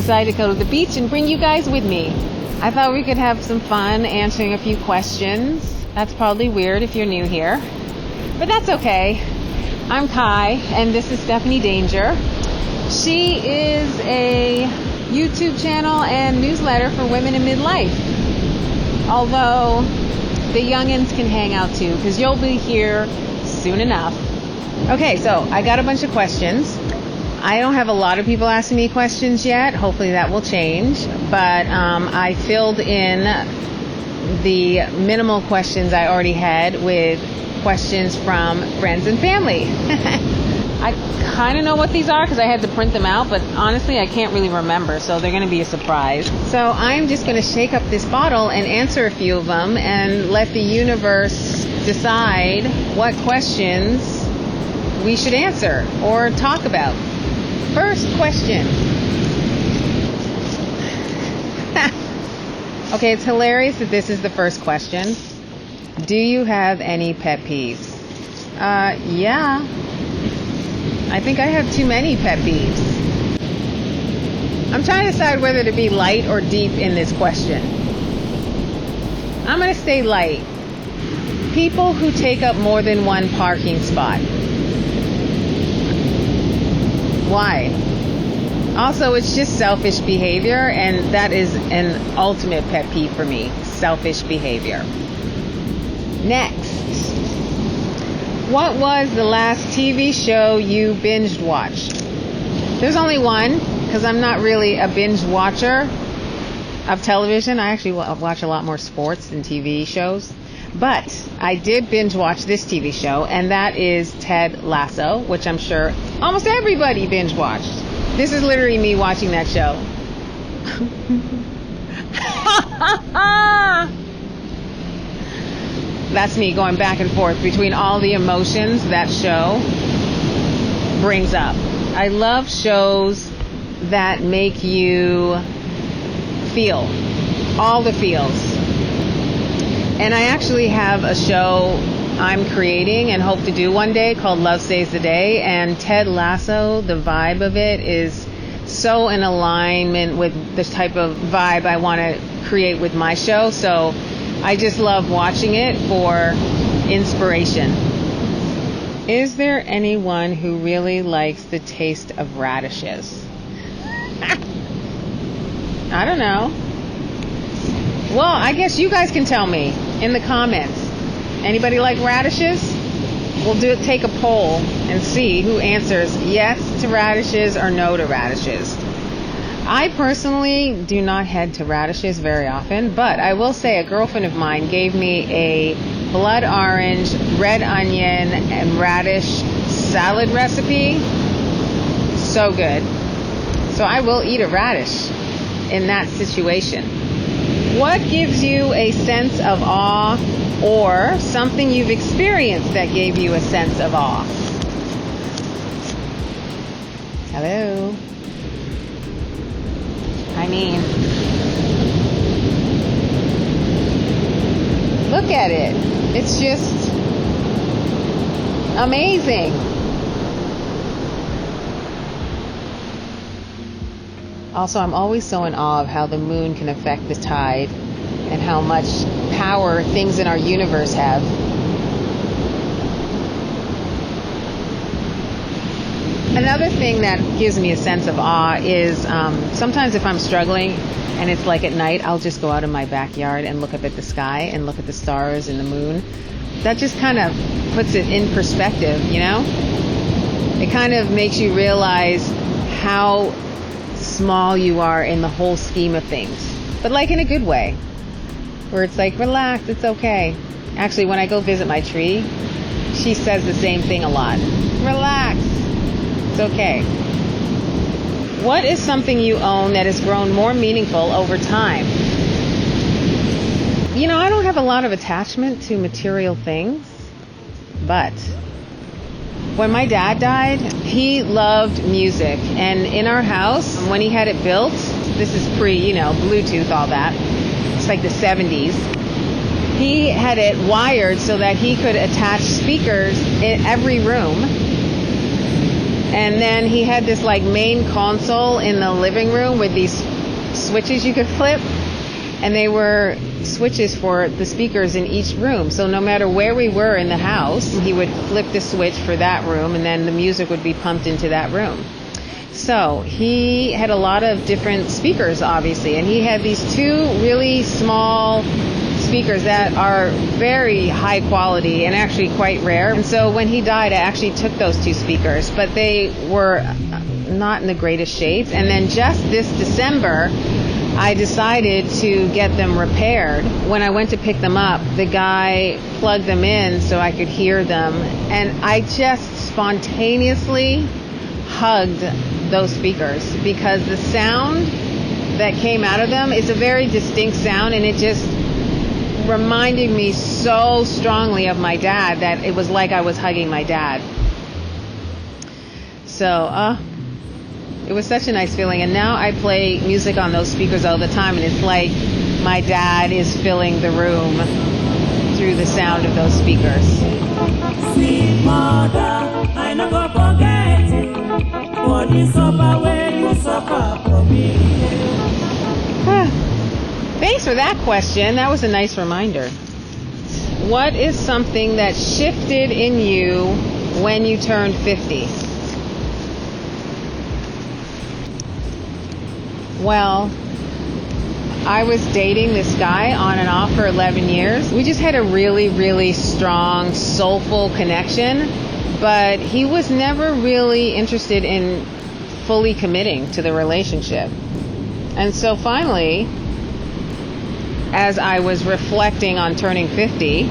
decided to go to the beach and bring you guys with me. I thought we could have some fun answering a few questions. That's probably weird if you're new here, but that's okay. I'm Kai, and this is Stephanie Danger. She is a YouTube channel and newsletter for women in midlife. Although the youngins can hang out too, because you'll be here soon enough. Okay, so I got a bunch of questions. I don't have a lot of people asking me questions yet. Hopefully that will change. But I filled in the minimal questions I already had with questions from friends and family. I kind of know what these are because I had to print them out, but honestly I can't really remember, so they're going to be a surprise. So I'm just going to shake up this bottle and answer a few of them and let the universe decide what questions we should answer or talk about. First question. Okay, it's hilarious that this is the first question. Do you have any pet peeves? Yeah. I think I have too many pet peeves. I'm trying to decide whether to be light or deep in this question. I'm going to stay light. People who take up more than one parking spot. Why? Also, it's just selfish behavior, and that is an ultimate pet peeve for me. Selfish behavior. Next. What was the last TV show you binge watched? There's only one, because I'm not really a binge watcher of television. I actually watch a lot more sports than TV shows. But I did binge watch this TV show, and that is Ted Lasso, which I'm sure almost everybody binge watched. This is literally me watching that show. That's me going back and forth between all the emotions that show brings up. I love shows that make you feel all the feels. And I actually have a show I'm creating and hope to do one day called Love Saves the Day. And Ted Lasso, the vibe of it is so in alignment with the type of vibe I want to create with my show. So I just love watching it for inspiration. Is there anyone who really likes the taste of radishes? I don't know. Well, I guess you guys can tell me in the comments. Anybody like radishes? We'll take a poll and see who answers yes to radishes or no to radishes. I personally do not head to radishes very often, but I will say a girlfriend of mine gave me a blood orange, red onion, and radish salad recipe. So good. So I will eat a radish in that situation. What gives you a sense of awe or something you've experienced that gave you a sense of awe? Hello? I mean, look at it. It's just amazing. Also, I'm always so in awe of how the moon can affect the tide and how much power things in our universe have. Another thing that gives me a sense of awe is sometimes if I'm struggling and it's like at night, I'll just go out in my backyard and look up at the sky and look at the stars and the moon. That just kind of puts it in perspective, you know? It kind of makes you realize how small you are in the whole scheme of things, but like in a good way, where it's like, relax, it's okay. Actually, when I go visit my tree, she says the same thing a lot. Relax, it's okay. What is something you own that has grown more meaningful over time? You know, I don't have a lot of attachment to material things, but when my dad died, he loved music. And in our house, when he had it built, this is pre, Bluetooth, all that. It's like the 70s. He had it wired so that he could attach speakers in every room. And then he had this like main console in the living room with these switches you could flip. And they were switches for the speakers in each room. So no matter where we were in the house, he would flip the switch for that room, and then the music would be pumped into that room. So he had a lot of different speakers, obviously, and he had these two really small speakers that are very high quality and actually quite rare. And so when he died, I actually took those two speakers, but they were not in the greatest shape. And then just this December, I decided to get them repaired. When I went to pick them up, the guy plugged them in so I could hear them, and I just spontaneously hugged those speakers because the sound that came out of them is a very distinct sound, and it just reminded me so strongly of my dad that it was like I was hugging my dad. So, it was such a nice feeling, and now I play music on those speakers all the time, and it's like my dad is filling the room through the sound of those speakers. Sweet mother, I never forget it. For the suffer where you suffer for me. Thanks for that question. That was a nice reminder. What is something that shifted in you when you turned 50? Well, I was dating this guy on and off for 11 years. We just had a really, really strong, soulful connection, but he was never really interested in fully committing to the relationship. And so finally, as I was reflecting on turning 50,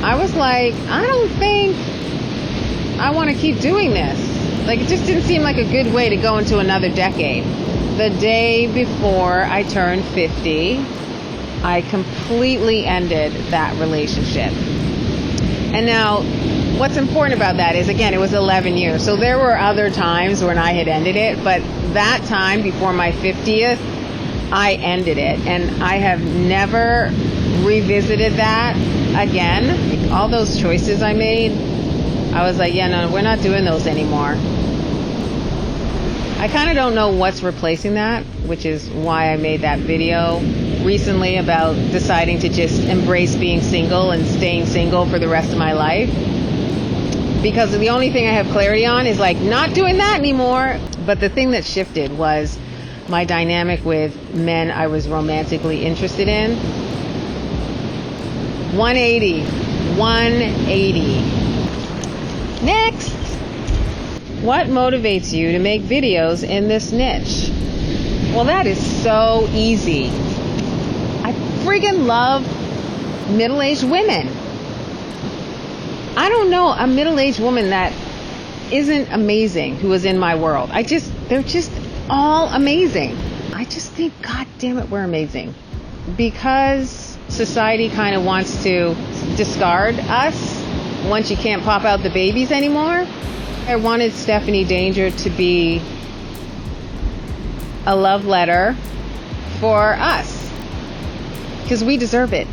I was like, I don't think I want to keep doing this. Like, it just didn't seem like a good way to go into another decade. The day before I turned 50, I completely ended that relationship. And now, what's important about that is, again, it was 11 years. So there were other times when I had ended it, but that time before my 50th, I ended it. And I have never revisited that again. All those choices I made, I was like, yeah, no, we're not doing those anymore. I kind of don't know what's replacing that, which is why I made that video recently about deciding to just embrace being single and staying single for the rest of my life. Because the only thing I have clarity on is like not doing that anymore. But the thing that shifted was my dynamic with men I was romantically interested in. 180. Next. What motivates you to make videos in this niche? Well, that is so easy. I friggin' love middle-aged women. I don't know a middle-aged woman that isn't amazing who is in my world. They're just all amazing. I just think, God damn it, we're amazing. Because society kind of wants to discard us once you can't pop out the babies anymore. I wanted Stephanie Danger to be a love letter for us, because we deserve it.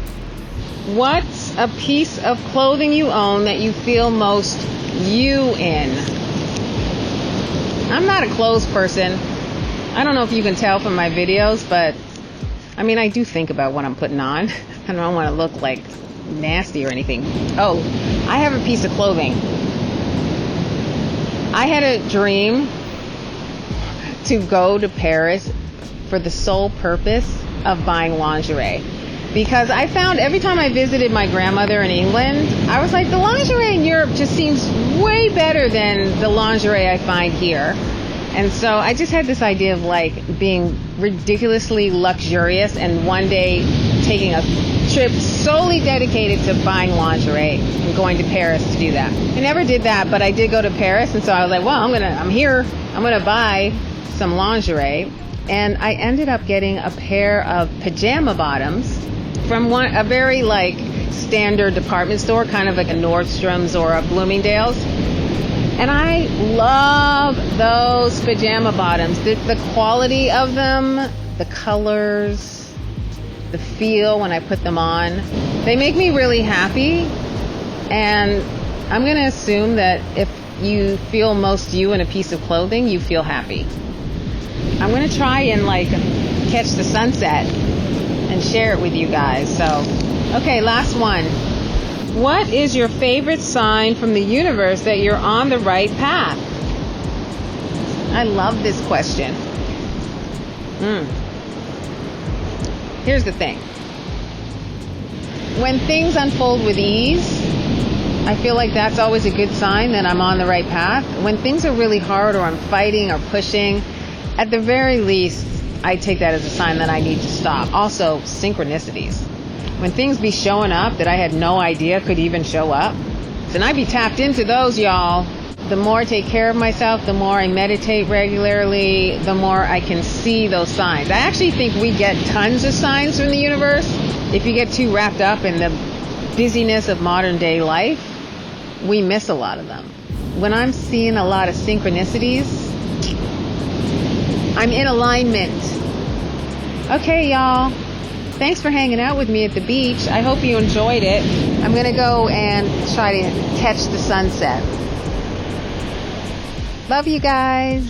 What's a piece of clothing you own that you feel most you in? I'm not a clothes person. I don't know if you can tell from my videos, but I mean, I do think about what I'm putting on. I don't want to look like nasty or anything. Oh, I have a piece of clothing. I had a dream to go to Paris for the sole purpose of buying lingerie. Because I found every time I visited my grandmother in England, I was like, the lingerie in Europe just seems way better than the lingerie I find here. And so I just had this idea of like being ridiculously luxurious and one day taking a trip solely dedicated to buying lingerie and going to Paris to do that. I never did that, but I did go to Paris, and so I was like, well, I'm here. I'm gonna buy some lingerie. And I ended up getting a pair of pajama bottoms from a very like standard department store, kind of like a Nordstrom's or a Bloomingdale's. And I love those pajama bottoms. The quality of them, the colors, the feel when I put them on, they make me really happy. And I'm going to assume that if you feel most you in a piece of clothing, you feel happy. I'm going to try and catch the sunset and share it with you guys. So, okay, last one. What is your favorite sign from the universe that you're on the right path? I love this question. Here's the thing. When things unfold with ease, I feel like that's always a good sign that I'm on the right path. When things are really hard or I'm fighting or pushing, at the very least, I take that as a sign that I need to stop. Also, synchronicities. When things be showing up that I had no idea could even show up, and I be tapped into those, y'all. The more I take care of myself, the more I meditate regularly, the more I can see those signs. I actually think we get tons of signs from the universe. If you get too wrapped up in the busyness of modern day life, we miss a lot of them. When I'm seeing a lot of synchronicities, I'm in alignment. Okay, y'all. Thanks for hanging out with me at the beach. I hope you enjoyed it. I'm going to go and try to catch the sunset. Love you guys.